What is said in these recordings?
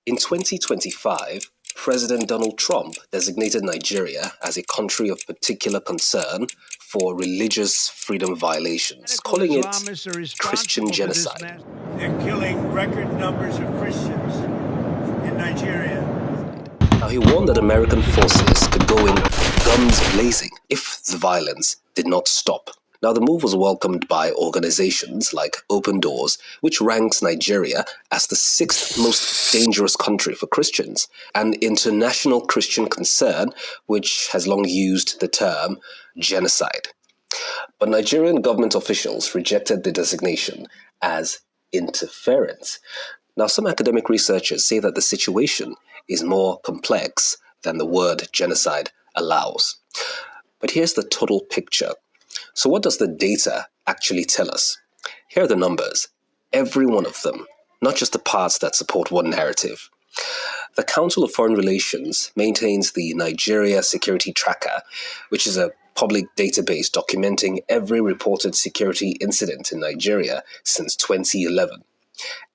In 2025, President Donald Trump designated Nigeria as a country of particular concern for religious freedom violations, calling it Christian genocide. They're killing record numbers of Christians in Nigeria. Now, he warned that American forces could go in guns blazing if the violence did not stop. Now, the move was welcomed by organizations like Open Doors, which ranks Nigeria as the 6th most dangerous country for Christians, and International Christian Concern, which has long used the term genocide. But Nigerian government officials rejected the designation as interference. Now, some academic researchers say that the situation is more complex than the word genocide allows. But here's the total picture. So what does the data actually tell us? Here are the numbers, every one of them, not just the parts that support one narrative. The Council of Foreign Relations maintains the Nigeria Security Tracker, which is a public database documenting every reported security incident in Nigeria since 2011.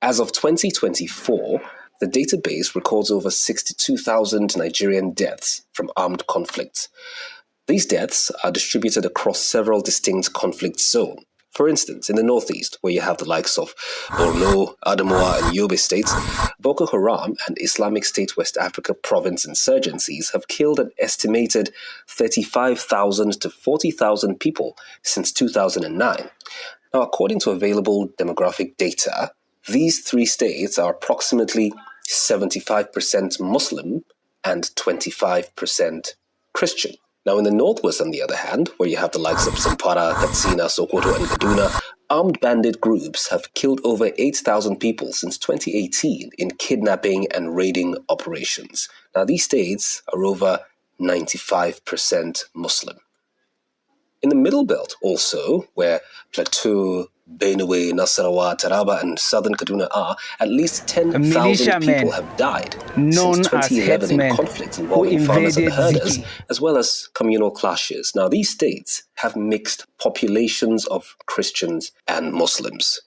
As of 2024, the database records over 62,000 Nigerian deaths from armed conflicts. These deaths are distributed across several distinct conflict zones. For instance, in the northeast, where you have the likes of Borno, Adamawa, and Yobe states, Boko Haram and Islamic State West Africa province insurgencies have killed an estimated 35,000 to 40,000 people since 2009. Now, according to available demographic data, these three states are approximately 75% Muslim and 25% Christian. Now, in the northwest, on the other hand, where you have the likes of Zamfara, Katsina, Sokoto, and Kaduna, armed bandit groups have killed over 8,000 people since 2018 in kidnapping and raiding operations. Now, these states are over 95% Muslim. In the Middle Belt also, where Plateau, Benue, Nasarawa, Taraba, and southern Kaduna are, at least 10,000 people have died since 2011 in conflicts involving farmers and herders, as well as communal clashes. Now, these states have mixed populations of Christians and Muslims.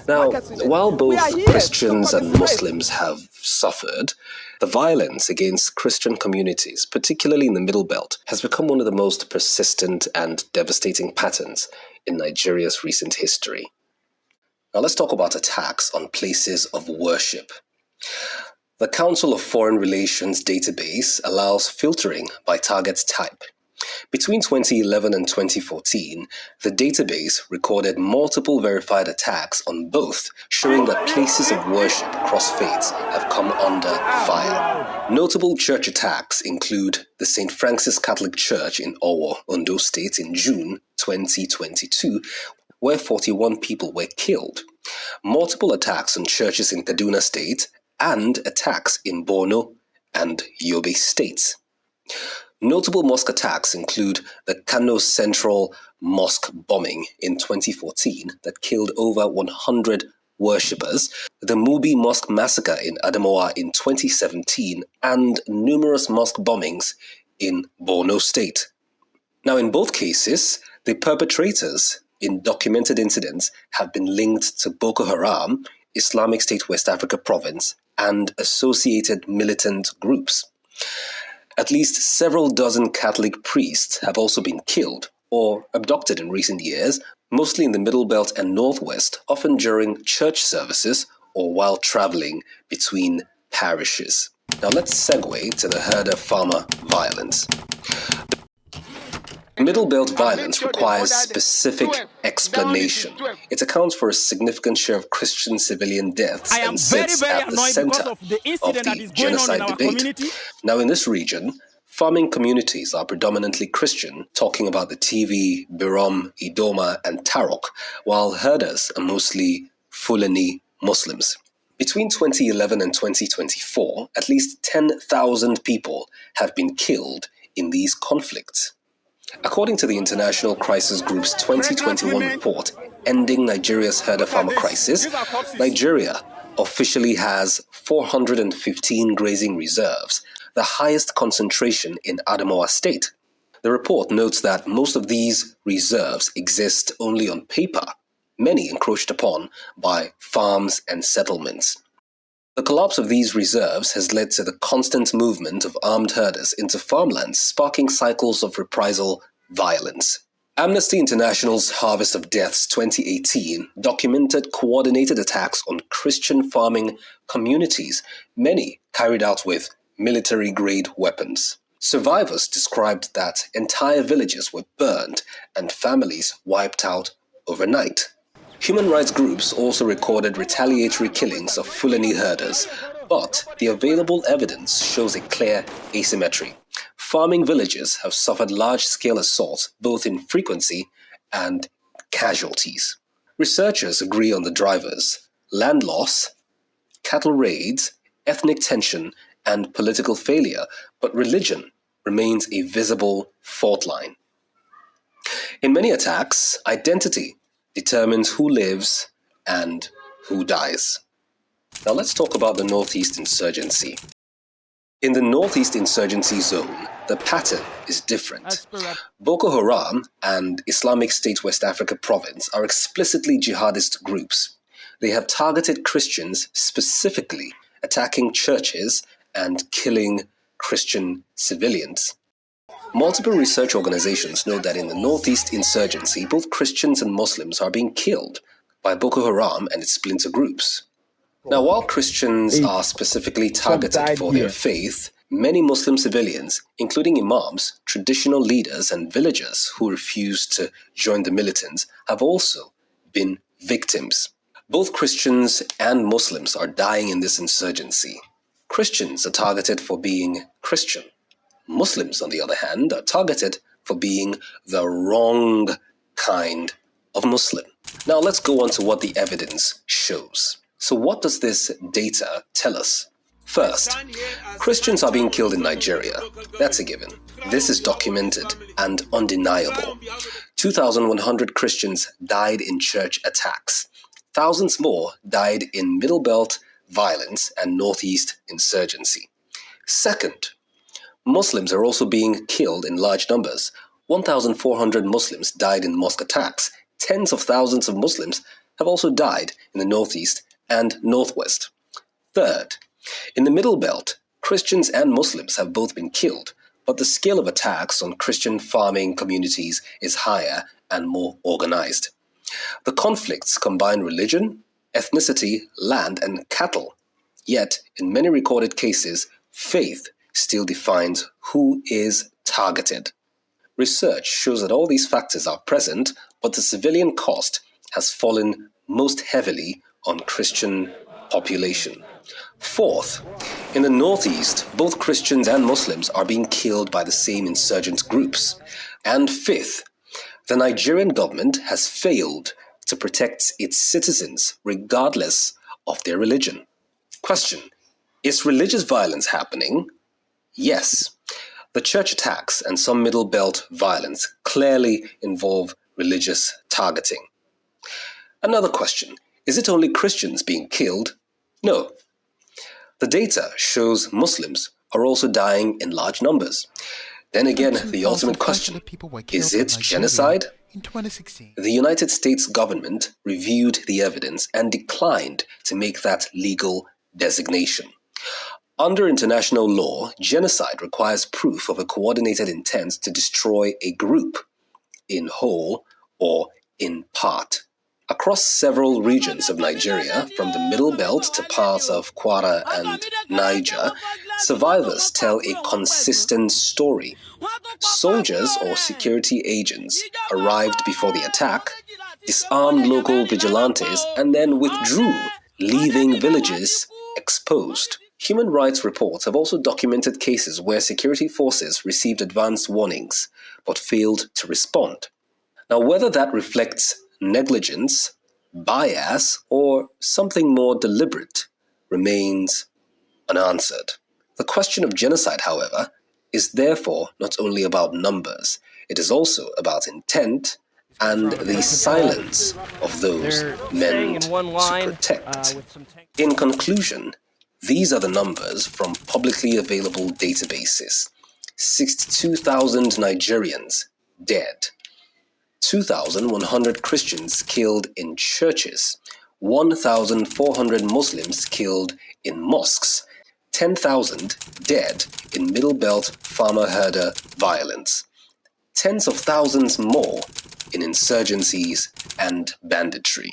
Now, while both Christians and Muslims have suffered, the violence against Christian communities, particularly in the Middle Belt, has become one of the most persistent and devastating patterns in Nigeria's recent history. Now let's talk about attacks on places of worship. The Council of Foreign Relations database allows filtering by target type. Between 2011 and 2014, the database recorded multiple verified attacks on both, showing that places of worship across faiths have come under fire. Notable church attacks include the St. Francis Catholic Church in Owo, Ondo State in June 2022, where 41 people were killed, multiple attacks on churches in Kaduna State, and attacks in Borno and Yobe states. Notable mosque attacks include the Kano Central Mosque bombing in 2014 that killed over 100 worshippers, the Mubi Mosque massacre in Adamawa in 2017, and numerous mosque bombings in Borno State. Now, in both cases, the perpetrators in documented incidents have been linked to Boko Haram, Islamic State West Africa province, and associated militant groups. At least several dozen Catholic priests have also been killed or abducted in recent years, mostly in the Middle Belt and Northwest, often during church services or while traveling between parishes. Now let's segue to the herder-farmer violence. Middle Belt violence requires specific explanation. It accounts for a significant share of Christian civilian deaths and sits at the center of the genocide debate. Now, in this region, farming communities are predominantly Christian, talking about the TV, Birom, Idoma, and Tarok, while herders are mostly Fulani Muslims. Between 2011 and 2024, at least 10,000 people have been killed in these conflicts. According to the International Crisis Group's 2021 report, Ending Nigeria's Herder-Farmer Crisis, Nigeria officially has 415 grazing reserves, the highest concentration in Adamawa State. The report notes that most of these reserves exist only on paper, many encroached upon by farms and settlements. The collapse of these reserves has led to the constant movement of armed herders into farmlands, sparking cycles of reprisal violence. Amnesty International's Harvest of Deaths 2018 documented coordinated attacks on Christian farming communities, many carried out with military-grade weapons. Survivors described that entire villages were burned and families wiped out overnight. Human rights groups also recorded retaliatory killings of Fulani herders, but the available evidence shows a clear asymmetry. Farming villages have suffered large-scale assaults both in frequency and casualties. Researchers agree on the drivers: land loss, cattle raids, ethnic tension, and political failure, but religion remains a visible fault line. In many attacks, identity determines who lives and who dies. Now let's talk about the Northeast insurgency. In the Northeast insurgency zone, the pattern is different. Boko Haram and Islamic State West Africa Province are explicitly jihadist groups. They have targeted Christians specifically, attacking churches and killing Christian civilians. Multiple research organizations note that in the Northeast insurgency, both Christians and Muslims are being killed by Boko Haram and its splinter groups. Now, while Christians are specifically targeted for their faith, many Muslim civilians, including imams, traditional leaders, and villagers who refused to join the militants, have also been victims. Both Christians and Muslims are dying in this insurgency. Christians are targeted for being Christian. Muslims, on the other hand, are targeted for being the wrong kind of Muslim. Now let's go on to what the evidence shows. So what does this data tell us? First, Christians are being killed in Nigeria. That's a given. This is documented and undeniable. 2,100 Christians died in church attacks. Thousands more died in Middle Belt violence and Northeast insurgency. Second, Muslims are also being killed in large numbers. 1,400 Muslims died in mosque attacks. Tens of thousands of Muslims have also died in the Northeast and Northwest. Third, in the Middle Belt, Christians and Muslims have both been killed, but the scale of attacks on Christian farming communities is higher and more organized. The conflicts combine religion, ethnicity, land, and cattle. Yet, in many recorded cases, faith still defines who is targeted. Research shows that all these factors are present, but the civilian cost has fallen most heavily on Christian population. Fourth, in the Northeast, both Christians and Muslims are being killed by the same insurgent groups. And fifth, the Nigerian government has failed to protect its citizens regardless of their religion. Question: is religious violence happening? Yes. The church attacks and some Middle Belt violence clearly involve religious targeting. Another question: is it only Christians being killed? No. The data shows Muslims are also dying in large numbers. Then again, the ultimate question: is it genocide? In 2016. The United States government reviewed the evidence and declined to make that legal designation. Under international law, genocide requires proof of a coordinated intent to destroy a group, in whole or in part. Across several regions of Nigeria, from the Middle Belt to parts of Kwara and Niger, survivors tell a consistent story. Soldiers or security agents arrived before the attack, disarmed local vigilantes, and then withdrew, leaving villages exposed. Human rights reports have also documented cases where security forces received advance warnings but failed to respond. Now, whether that reflects negligence, bias, or something more deliberate remains unanswered. The question of genocide, however, is therefore not only about numbers, it is also about intent and the silence of those meant to protect. In conclusion, these are the numbers from publicly available databases. 62,000 Nigerians dead. 2,100 Christians killed in churches, 1,400 Muslims killed in mosques, 10,000 dead in Middle Belt farmer-herder violence, tens of thousands more in insurgencies and banditry.